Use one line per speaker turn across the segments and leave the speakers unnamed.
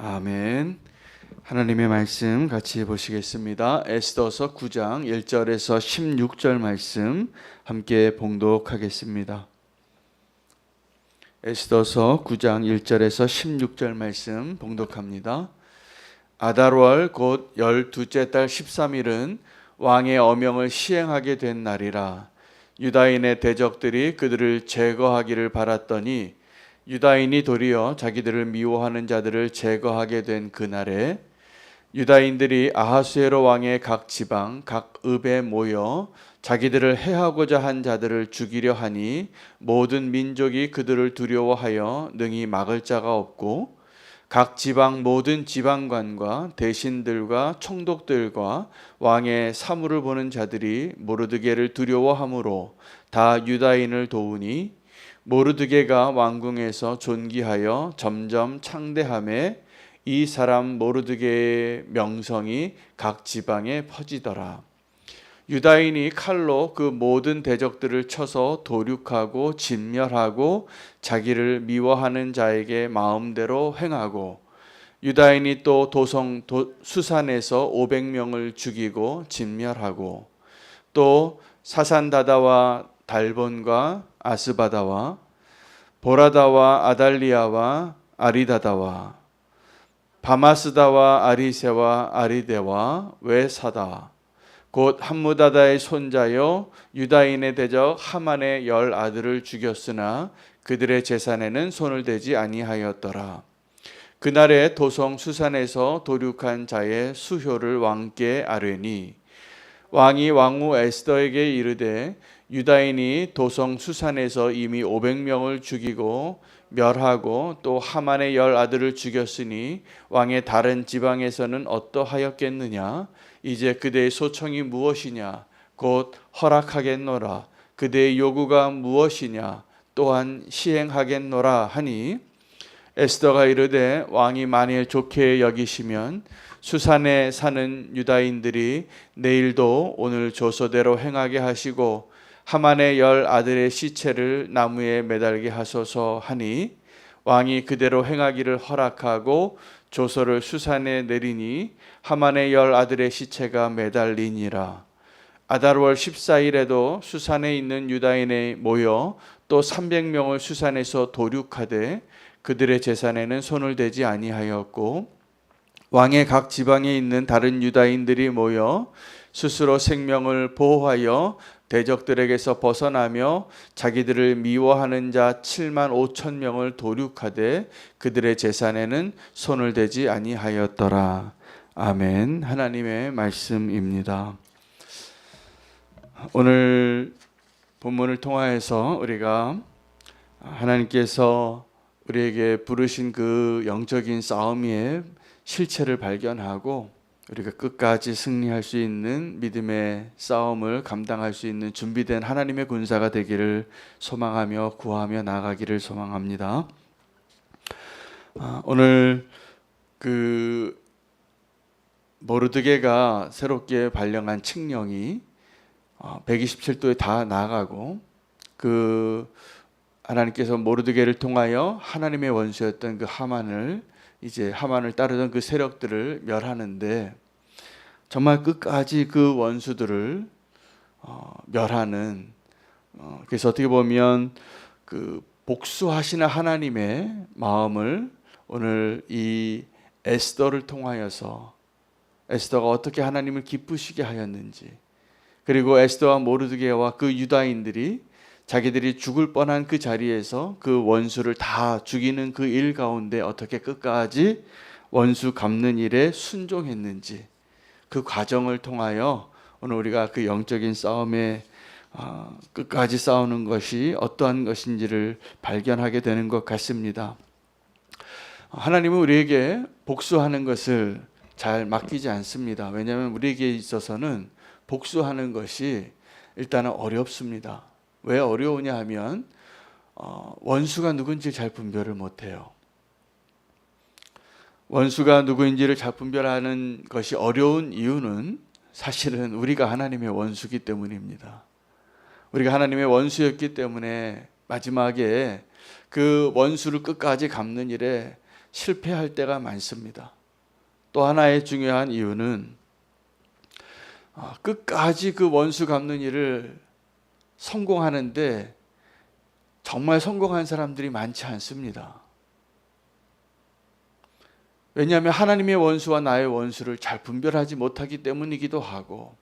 아멘. 하나님의 말씀 같이 보시겠습니다. 에스더서 9장 1절에서 16절 말씀 함께 봉독하겠습니다. 에스더서 9장 1절에서 16절 말씀 봉독합니다. 아달월 곧 12째 달 13일은 왕의 어명을 시행하게 된 날이라. 유다인의 대적들이 그들을 제거하기를 바랐더니 유다인이 도리어 자기들을 미워하는 자들을 제거하게 된 그날에 유다인들이 아하수에로 왕의 각 지방 각 읍에 모여 자기들을 해하고자 한 자들을 죽이려 하니 모든 민족이 그들을 두려워하여 능히 막을 자가 없고 각 지방 모든 지방관과 대신들과 총독들과 왕의 사물을 보는 자들이 모르드게를 두려워하므로 다 유다인을 도우니 모르드게가 왕궁에서 존귀하여 점점 창대함에 이 사람 모르드게의 명성이 각 지방에 퍼지더라. 유다인이 칼로 그 모든 대적들을 쳐서 도륙하고 진멸하고 자기를 미워하는 자에게 마음대로 행하고 유다인이 또 수산에서 500명을 죽이고 진멸하고 또 사산다다와 달본과 아스바다와 보라다와 아달리아와 아리다다와 바마스다와 아리세와 아리데와 외사다 곧 함무다다의 손자요 유다인의 대적 하만의 10 아들을 죽였으나 그들의 재산에는 손을 대지 아니하였더라. 그날에 도성 수산에서 도륙한 자의 수효를 왕께 아뢰니 왕이 왕후 에스더에게 이르되 유다인이 도성 수산에서 이미 500명을 죽이고 멸하고 또 하만의 10 아들을 죽였으니 왕의 다른 지방에서는 어떠하였겠느냐? 이제 그대의 소청이 무엇이냐? 곧 허락하겠노라. 그대의 요구가 무엇이냐? 또한 시행하겠노라 하니 에스더가 이르되 왕이 만일 좋게 여기시면 수산에 사는 유다인들이 내일도 오늘 조서대로 행하게 하시고 하만의 10 아들의 시체를 나무에 매달게 하소서 하니 왕이 그대로 행하기를 허락하고 조서를 수산에 내리니 하만의 10 아들의 시체가 매달리니라. 아달월 14일에도 수산에 있는 유다인에 모여 또 300명을 수산에서 도륙하되 그들의 재산에는 손을 대지 아니하였고 왕의 각 지방에 있는 다른 유다인들이 모여 스스로 생명을 보호하여 대적들에게서 벗어나며 자기들을 미워하는 자 7만 5천 명을 도륙하되 그들의 재산에는 손을 대지 아니하였더라. 아멘. 하나님의 말씀입니다. 오늘 본문을 통하여서 우리가 하나님께서 우리에게 부르신 그 영적인 싸움의 실체를 발견하고 우리가 끝까지 승리할 수 있는 믿음의 싸움을 감당할 수 있는 준비된 하나님의 군사가 되기를 소망하며 구하며 나아가기를 소망합니다. 오늘 그 모르드게가 새롭게 발령한 칙령이 127도에 다 나아가고 그 하나님께서 모르드게를 통하여 하나님의 원수였던 그 하만을 따르던 그 세력들을 멸하는데 정말 끝까지 그 원수들을 멸하는 그래서 어떻게 보면 그 복수하시는 하나님의 마음을 오늘 이 에스더를 통하여서 에스더가 어떻게 하나님을 기쁘시게 하였는지 그리고 에스더와 모르드게와 그 유다인들이 자기들이 죽을 뻔한 그 자리에서 그 원수를 다 죽이는 그 일 가운데 어떻게 끝까지 원수 갚는 일에 순종했는지 그 과정을 통하여 오늘 우리가 그 영적인 싸움에 끝까지 싸우는 것이 어떠한 것인지를 발견하게 되는 것 같습니다. 하나님은 우리에게 복수하는 것을 잘 맡기지 않습니다. 왜냐하면 우리에게 있어서는 복수하는 것이 일단은 어렵습니다. 왜 어려우냐 하면 원수가 누군지 잘 분별을 못해요. 원수가 누구인지를 잘 분별하는 것이 어려운 이유는 사실은 우리가 하나님의 원수이기 때문입니다. 우리가 하나님의 원수였기 때문에 마지막에 그 원수를 끝까지 갚는 일에 실패할 때가 많습니다. 또 하나의 중요한 이유는 끝까지 그 원수 갚는 일을 성공하는데 정말 성공한 사람들이 많지 않습니다. 왜냐하면 하나님의 원수와 나의 원수를 잘 분별하지 못하기 때문이기도 하고,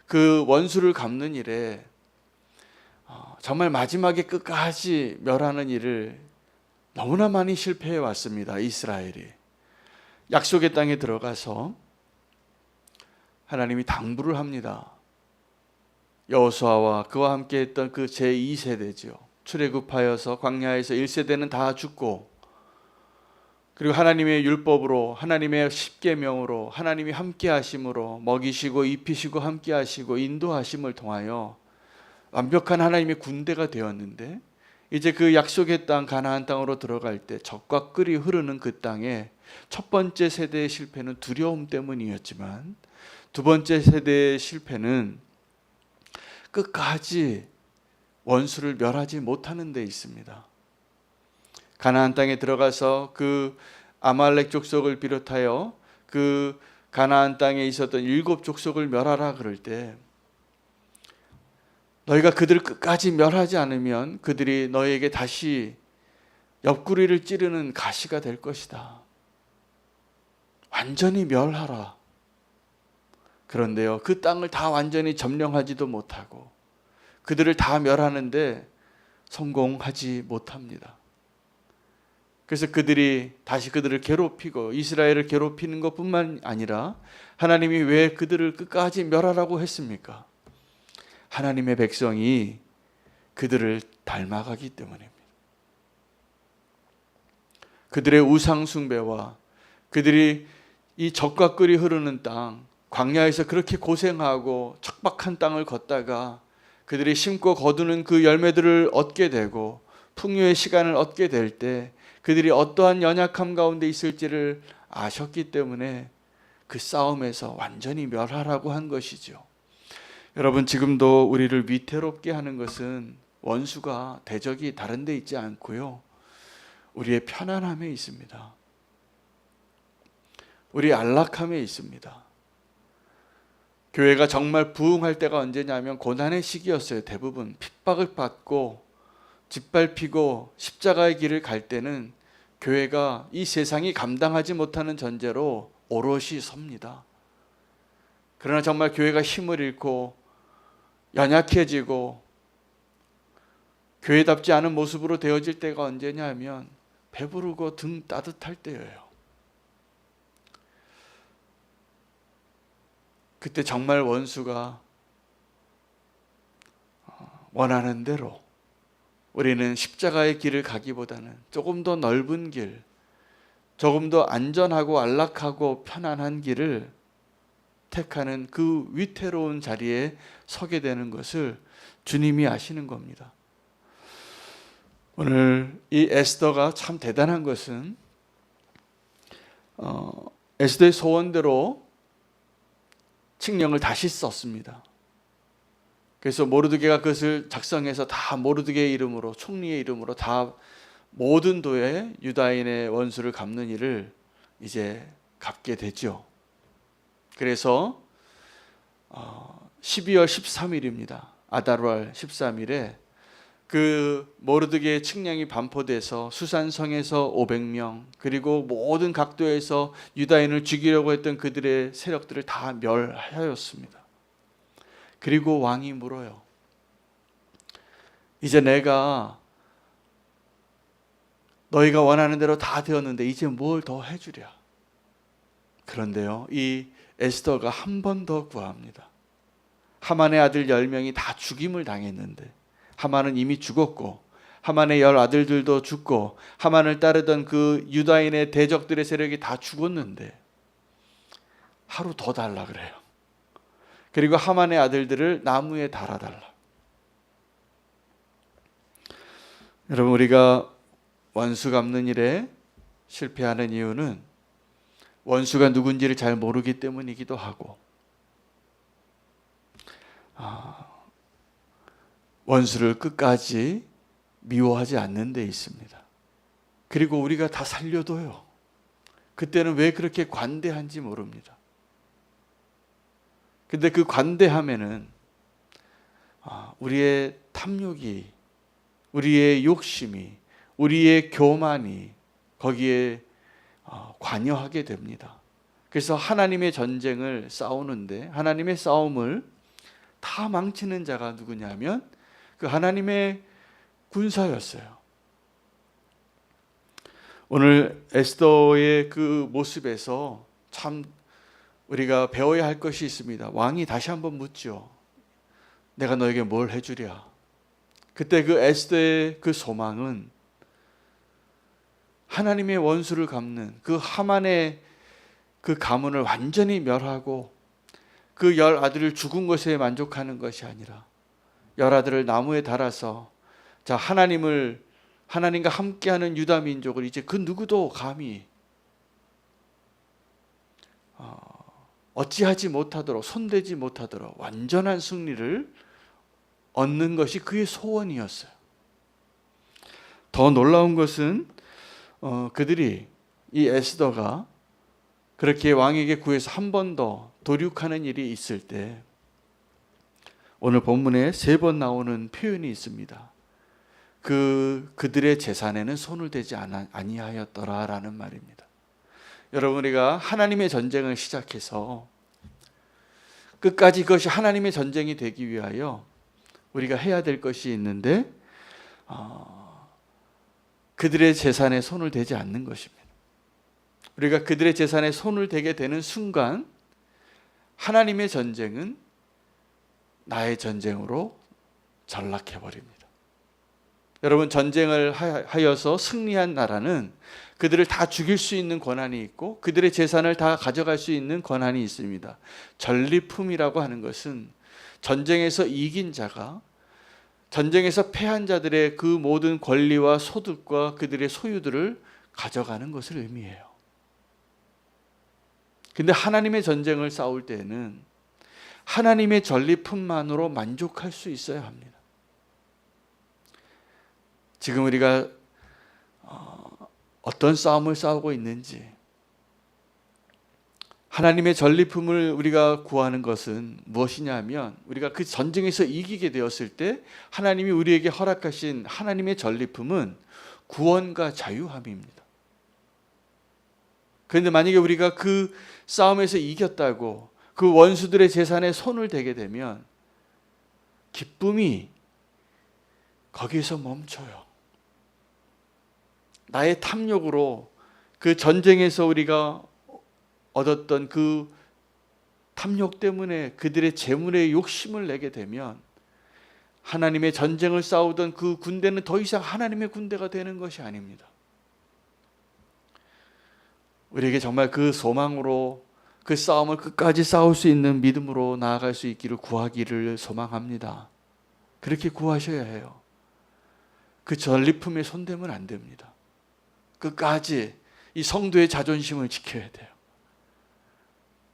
그 원수를 갚는 일에 정말 마지막에 끝까지 멸하는 일을 너무나 많이 실패해 왔습니다. 이스라엘이 약속의 땅에 들어가서 하나님이 당부를 합니다. 여호수아와 그와 함께 했던 그 제2세대죠. 출애굽하여서 광야에서 1세대는 다 죽고, 그리고 하나님의 율법으로, 하나님의 십계명으로, 하나님이 함께 하심으로 먹이시고 입히시고 함께 하시고 인도하심을 통하여 완벽한 하나님의 군대가 되었는데, 이제 그 약속의 땅 가나안 땅으로 들어갈 때 젖과 꿀이 흐르는 그 땅에 첫 번째 세대의 실패는 두려움 때문이었지만, 두 번째 세대의 실패는 끝까지 원수를 멸하지 못하는 데 있습니다. 가나안 땅에 들어가서 그 아말렉 족속을 비롯하여 그 가나안 땅에 있었던 7 족속을 멸하라 그럴 때, 너희가 그들을 끝까지 멸하지 않으면 그들이 너희에게 다시 옆구리를 찌르는 가시가 될 것이다. 완전히 멸하라. 그런데요, 그 땅을 다 완전히 점령하지도 못하고 그들을 다 멸하는데 성공하지 못합니다. 그래서 그들이 다시 그들을 괴롭히고 이스라엘을 괴롭히는 것뿐만 아니라, 하나님이 왜 그들을 끝까지 멸하라고 했습니까? 하나님의 백성이 그들을 닮아가기 때문입니다. 그들의 우상 숭배와 그들이 이 젖과 꿀이 흐르는 땅, 광야에서 그렇게 고생하고 척박한 땅을 걷다가 그들이 심고 거두는 그 열매들을 얻게 되고 풍요의 시간을 얻게 될 때 그들이 어떠한 연약함 가운데 있을지를 아셨기 때문에 그 싸움에서 완전히 멸하라고 한 것이죠. 여러분, 지금도 우리를 위태롭게 하는 것은 원수가, 대적이 다른 데 있지 않고요, 우리의 편안함에 있습니다. 우리의 안락함에 있습니다. 교회가 정말 부흥할 때가 언제냐면 고난의 시기였어요. 대부분 핍박을 받고 짓밟히고 십자가의 길을 갈 때는 교회가 이 세상이 감당하지 못하는 전제로 오롯이 섭니다. 그러나 정말 교회가 힘을 잃고 연약해지고 교회답지 않은 모습으로 되어질 때가 언제냐 하면 배부르고 등 따뜻할 때예요. 그때 정말 원수가 원하는 대로 우리는 십자가의 길을 가기보다는 조금 더 넓은 길, 조금 더 안전하고 안락하고 편안한 길을 택하는 그 위태로운 자리에 서게 되는 것을 주님이 아시는 겁니다. 오늘 이 에스더가 참 대단한 것은 에스더의 소원대로 칙령을 다시 썼습니다. 그래서 모르드게가 그것을 작성해서 다 모르드게의 이름으로, 총리의 이름으로 다 모든 도에 유다인의 원수를 갚는 일을 이제 갚게 되죠. 그래서 12월 13일입니다. 아달월 13일에 그 모르드게의 칙령이 반포돼서 수산성에서 500명, 그리고 모든 각도에서 유다인을 죽이려고 했던 그들의 세력들을 다 멸하였습니다. 그리고 왕이 물어요. 이제 내가 너희가 원하는 대로 다 되었는데 이제 뭘 더 해주랴. 그런데요, 이 에스더가 한 번 더 구합니다. 하만의 아들 10명이 다 죽임을 당했는데, 하만은 이미 죽었고 하만의 10 아들들도 죽고 하만을 따르던 그 유다인의 대적들의 세력이 다 죽었는데 하루 더 달라 그래요. 그리고 하만의 아들들을 나무에 달아달라. 여러분, 우리가 원수 갚는 일에 실패하는 이유는 원수가 누군지를 잘 모르기 때문이기도 하고, 원수를 끝까지 미워하지 않는 데 있습니다. 그리고 우리가 다 살려둬요. 그때는 왜 그렇게 관대한지 모릅니다. 근데 그 관대함에는 우리의 탐욕이, 우리의 욕심이, 우리의 교만이 거기에 관여하게 됩니다. 그래서 하나님의 전쟁을 싸우는데 하나님의 싸움을 다 망치는 자가 누구냐면 그 하나님의 군사였어요. 오늘 에스더의 그 모습에서 참 우리가 배워야 할 것이 있습니다. 왕이 다시 한번 묻죠. 내가 너에게 뭘 해주랴? 그때 그 에스더의 그 소망은 하나님의 원수를 갚는 그 하만의 그 가문을 완전히 멸하고 그 10아들을 죽은 것에 만족하는 것이 아니라 10아들을 나무에 달아서 자 하나님과 함께하는 유다 민족을 이제 그 누구도 감히 어찌하지 못하도록 손대지 못하도록 완전한 승리를 얻는 것이 그의 소원이었어요. 더 놀라운 것은 그들이 이 에스더가 그렇게 왕에게 구해서 한 번 더 도륙하는 일이 있을 때 오늘 본문에 3번 나오는 표현이 있습니다. 그들의 재산에는 손을 대지 아니하였더라라는 말입니다. 여러분, 우리가 하나님의 전쟁을 시작해서 끝까지 그것이 하나님의 전쟁이 되기 위하여 우리가 해야 될 것이 있는데 그들의 재산에 손을 대지 않는 것입니다. 우리가 그들의 재산에 손을 대게 되는 순간 하나님의 전쟁은 나의 전쟁으로 전락해버립니다. 여러분, 전쟁을 하여서 승리한 나라는 그들을 다 죽일 수 있는 권한이 있고 그들의 재산을 다 가져갈 수 있는 권한이 있습니다. 전리품이라고 하는 것은 전쟁에서 이긴 자가 전쟁에서 패한 자들의 그 모든 권리와 소득과 그들의 소유들을 가져가는 것을 의미해요. 근데 하나님의 전쟁을 싸울 때에는 하나님의 전리품만으로 만족할 수 있어야 합니다. 지금 우리가 어떤 싸움을 싸우고 있는지, 하나님의 전리품을 우리가 구하는 것은 무엇이냐면 우리가 그 전쟁에서 이기게 되었을 때 하나님이 우리에게 허락하신 하나님의 전리품은 구원과 자유함입니다. 그런데 만약에 우리가 그 싸움에서 이겼다고 그 원수들의 재산에 손을 대게 되면 기쁨이 거기에서 멈춰요. 나의 탐욕으로 그 전쟁에서 우리가 얻었던 그 탐욕 때문에 그들의 재물에 욕심을 내게 되면 하나님의 전쟁을 싸우던 그 군대는 더 이상 하나님의 군대가 되는 것이 아닙니다. 우리에게 정말 그 소망으로 그 싸움을 끝까지 싸울 수 있는 믿음으로 나아갈 수 있기를 구하기를 소망합니다. 그렇게 구하셔야 해요. 그 전리품에 손대면 안 됩니다. 끝까지 이 성도의 자존심을 지켜야 돼요.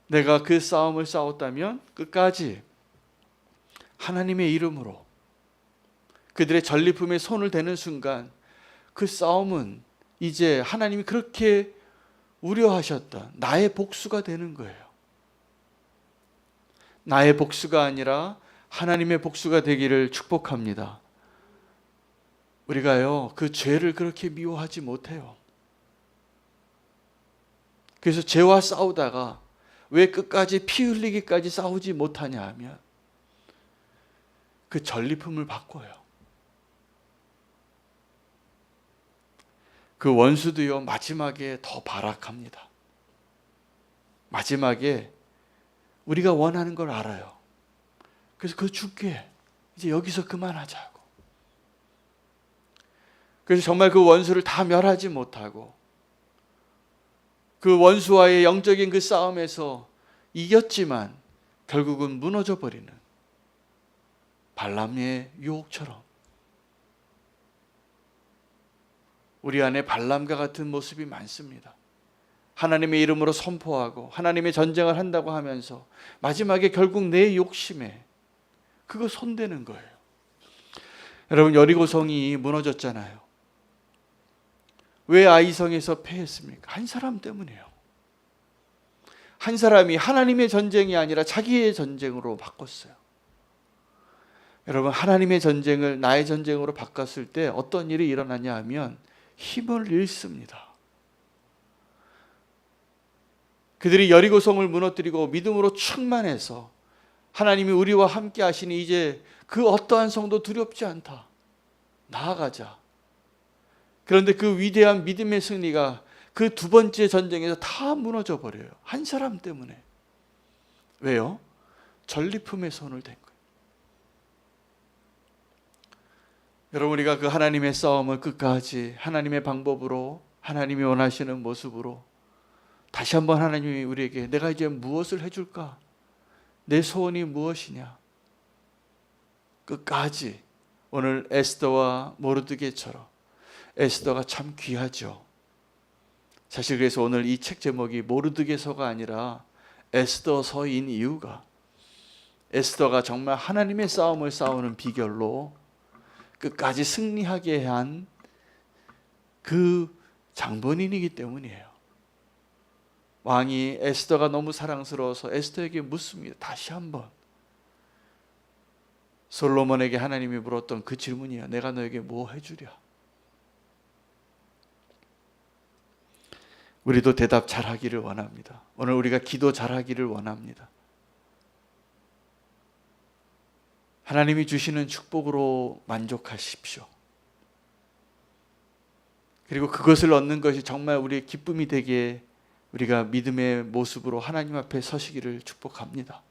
내가 그 싸움을 싸웠다면 끝까지 하나님의 이름으로 그들의 전리품에 손을 대는 순간 그 싸움은 이제 하나님이 그렇게 우려하셨던 나의 복수가 되는 거예요. 나의 복수가 아니라 하나님의 복수가 되기를 축복합니다. 우리가요, 그 죄를 그렇게 미워하지 못해요. 그래서 죄와 싸우다가 왜 끝까지 피 흘리기까지 싸우지 못하냐 하면 그 전리품을 바꿔요. 그 원수도요, 마지막에 더 발악합니다. 마지막에 우리가 원하는 걸 알아요. 그래서 그거 줄게. 이제 여기서 그만하자고. 그래서 정말 그 원수를 다 멸하지 못하고 그 원수와의 영적인 그 싸움에서 이겼지만 결국은 무너져 버리는 발람의 유혹처럼 우리 안에 발람과 같은 모습이 많습니다. 하나님의 이름으로 선포하고 하나님의 전쟁을 한다고 하면서 마지막에 결국 내 욕심에 그거 손대는 거예요. 여러분, 여리고성이 무너졌잖아요. 왜 아이성에서 패했습니까? 한 사람 때문이에요. 한 사람이 하나님의 전쟁이 아니라 자기의 전쟁으로 바꿨어요. 여러분, 하나님의 전쟁을 나의 전쟁으로 바꿨을 때 어떤 일이 일어나냐 하면 힘을 잃습니다. 그들이 여리고성을 무너뜨리고 믿음으로 충만해서 하나님이 우리와 함께 하시니 이제 그 어떠한 성도 두렵지 않다. 나아가자. 그런데 그 위대한 믿음의 승리가 그 두 번째 전쟁에서 다 무너져 버려요. 한 사람 때문에. 왜요? 전리품에 손을 댄 거예요. 여러분, 우리가 그 하나님의 싸움을 끝까지 하나님의 방법으로, 하나님이 원하시는 모습으로 다시 한번 하나님이 우리에게 내가 이제 무엇을 해줄까? 내 소원이 무엇이냐? 끝까지 오늘 에스더와 모르드게처럼 에스더가 참 귀하죠. 사실 그래서 오늘 이 책 제목이 모르드게서가 아니라 에스더서인 이유가 에스더가 정말 하나님의 싸움을 싸우는 비결로 끝까지 승리하게 한 그 장본인이기 때문이에요. 왕이 에스더가 너무 사랑스러워서 에스더에게 묻습니다. 다시 한번. 솔로몬에게 하나님이 물었던 그 질문이야. 내가 너에게 뭐 해주랴? 우리도 대답 잘하기를 원합니다. 오늘 우리가 기도 잘하기를 원합니다. 하나님이 주시는 축복으로 만족하십시오. 그리고 그것을 얻는 것이 정말 우리의 기쁨이 되게 우리가 믿음의 모습으로 하나님 앞에 서시기를 축복합니다.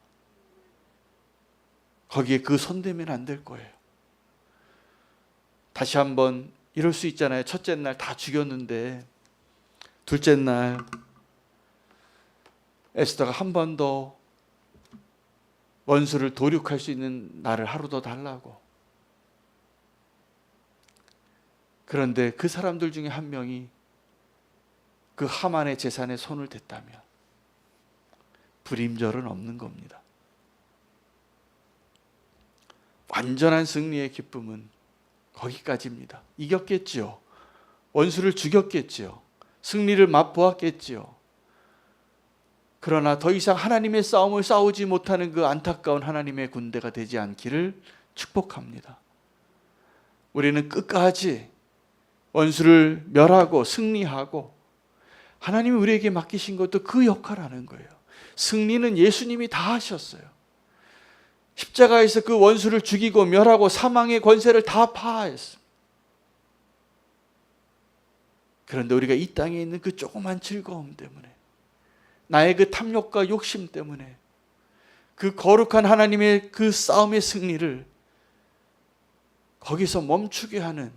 거기에 그 손대면 안 될 거예요. 다시 한번 이럴 수 있잖아요. 첫째 날 다 죽였는데 둘째 날 에스더가 한 번 더 원수를 도륙할 수 있는 날을 하루 더 달라고. 그런데 그 사람들 중에 한 명이 그 하만의 재산에 손을 댔다면 불임절은 없는 겁니다. 완전한 승리의 기쁨은 거기까지입니다. 이겼겠지요. 원수를 죽였겠지요. 승리를 맛보았겠지요. 그러나 더 이상 하나님의 싸움을 싸우지 못하는 그 안타까운 하나님의 군대가 되지 않기를 축복합니다. 우리는 끝까지 원수를 멸하고 승리하고 하나님이 우리에게 맡기신 것도 그 역할을 하는 거예요. 승리는 예수님이 다 하셨어요. 십자가에서 그 원수를 죽이고 멸하고 사망의 권세를 다 파하였습니다. 그런데 우리가 이 땅에 있는 그 조그만 즐거움 때문에, 나의 그 탐욕과 욕심 때문에 그 거룩한 하나님의 그 싸움의 승리를 거기서 멈추게 하는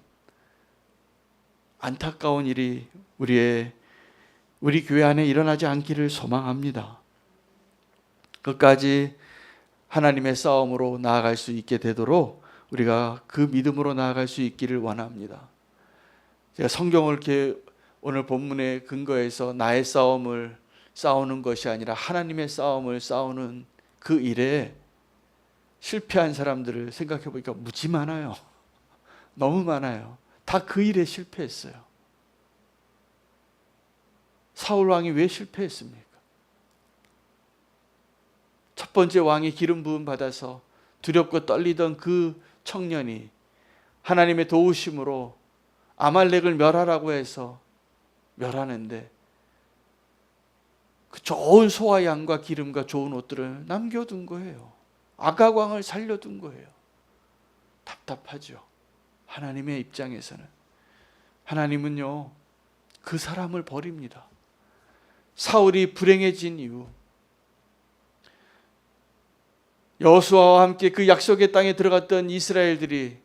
안타까운 일이 우리 교회 안에 일어나지 않기를 소망합니다. 끝까지 하나님의 싸움으로 나아갈 수 있게 되도록 우리가 그 믿음으로 나아갈 수 있기를 원합니다. 제가 성경을 이렇게 오늘 본문의 근거에서 나의 싸움을 싸우는 것이 아니라 하나님의 싸움을 싸우는 그 일에 실패한 사람들을 생각해 보니까 무지 많아요. 너무 많아요. 다 그 일에 실패했어요. 사울 왕이 왜 실패했습니까? 첫 번째 왕이 기름 부음 받아서 두렵고 떨리던 그 청년이 하나님의 도우심으로 아말렉을 멸하라고 해서 멸하는데 그 좋은 소와 양과 기름과 좋은 옷들을 남겨둔 거예요. 아각 왕을 살려둔 거예요. 답답하죠. 하나님의 입장에서는. 하나님은요, 그 사람을 버립니다. 사울이 불행해진 이후 여호수아와 함께 그 약속의 땅에 들어갔던 이스라엘들이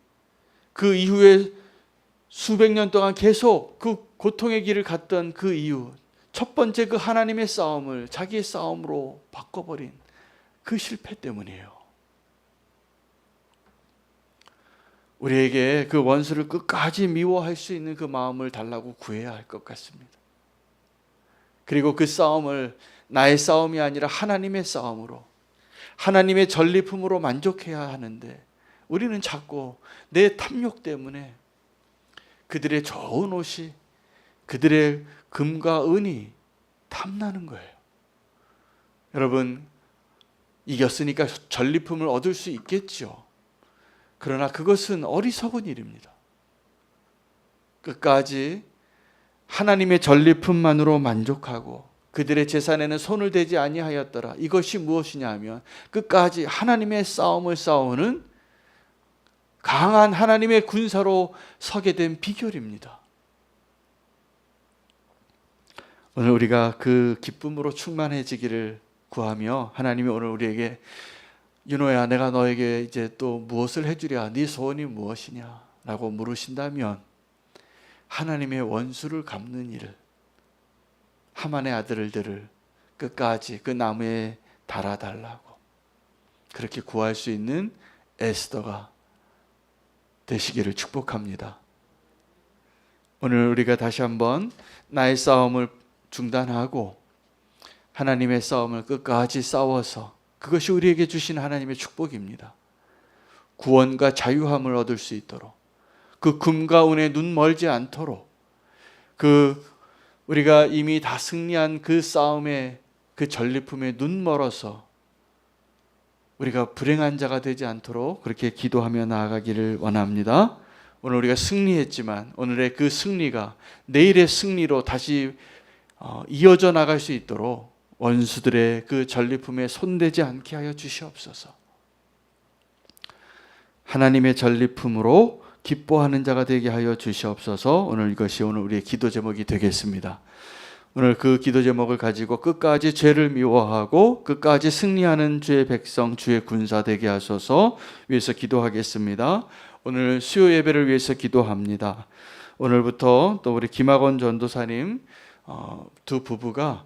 그 이후에 수백 년 동안 계속 그 고통의 길을 갔던 그 이유, 첫 번째 그 하나님의 싸움을 자기의 싸움으로 바꿔버린 그 실패 때문이에요. 우리에게 그 원수를 끝까지 미워할 수 있는 그 마음을 달라고 구해야 할 것 같습니다. 그리고 그 싸움을 나의 싸움이 아니라 하나님의 싸움으로, 하나님의 전리품으로 만족해야 하는데 우리는 자꾸 내 탐욕 때문에 그들의 좋은 옷이, 그들의 금과 은이 탐나는 거예요. 여러분, 이겼으니까 전리품을 얻을 수 있겠죠. 그러나 그것은 어리석은 일입니다. 끝까지 하나님의 전리품만으로 만족하고 그들의 재산에는 손을 대지 아니하였더라. 이것이 무엇이냐 하면 끝까지 하나님의 싸움을 싸우는 강한 하나님의 군사로 서게 된 비결입니다. 오늘 우리가 그 기쁨으로 충만해지기를 구하며, 하나님이 오늘 우리에게 윤호야, 내가 너에게 이제 또 무엇을 해주랴? 네 소원이 무엇이냐? 라고 물으신다면 하나님의 원수를 갚는 일을, 하만의 아들들을 끝까지 그 나무에 달아달라고 그렇게 구할 수 있는 에스더가 되시기를 축복합니다. 오늘 우리가 다시 한번 나의 싸움을 중단하고 하나님의 싸움을 끝까지 싸워서, 그것이 우리에게 주신 하나님의 축복입니다. 구원과 자유함을 얻을 수 있도록, 그 금과 은에 눈 멀지 않도록, 우리가 이미 다 승리한 그 싸움의 그 전리품에 눈 멀어서 우리가 불행한 자가 되지 않도록 그렇게 기도하며 나아가기를 원합니다. 오늘 우리가 승리했지만 오늘의 그 승리가 내일의 승리로 다시 이어져 나갈 수 있도록 원수들의 그 전리품에 손대지 않게 하여 주시옵소서. 하나님의 전리품으로 기뻐하는 자가 되게 하여 주시옵소서. 오늘 이것이 오늘 우리의 기도 제목이 되겠습니다. 오늘 그 기도 제목을 가지고 끝까지 죄를 미워하고 끝까지 승리하는 주의 백성, 주의 군사 되게 하소서 위해서 기도하겠습니다. 오늘 수요 예배를 위해서 기도합니다. 오늘부터 또 우리 김학원 전도사님 두 부부가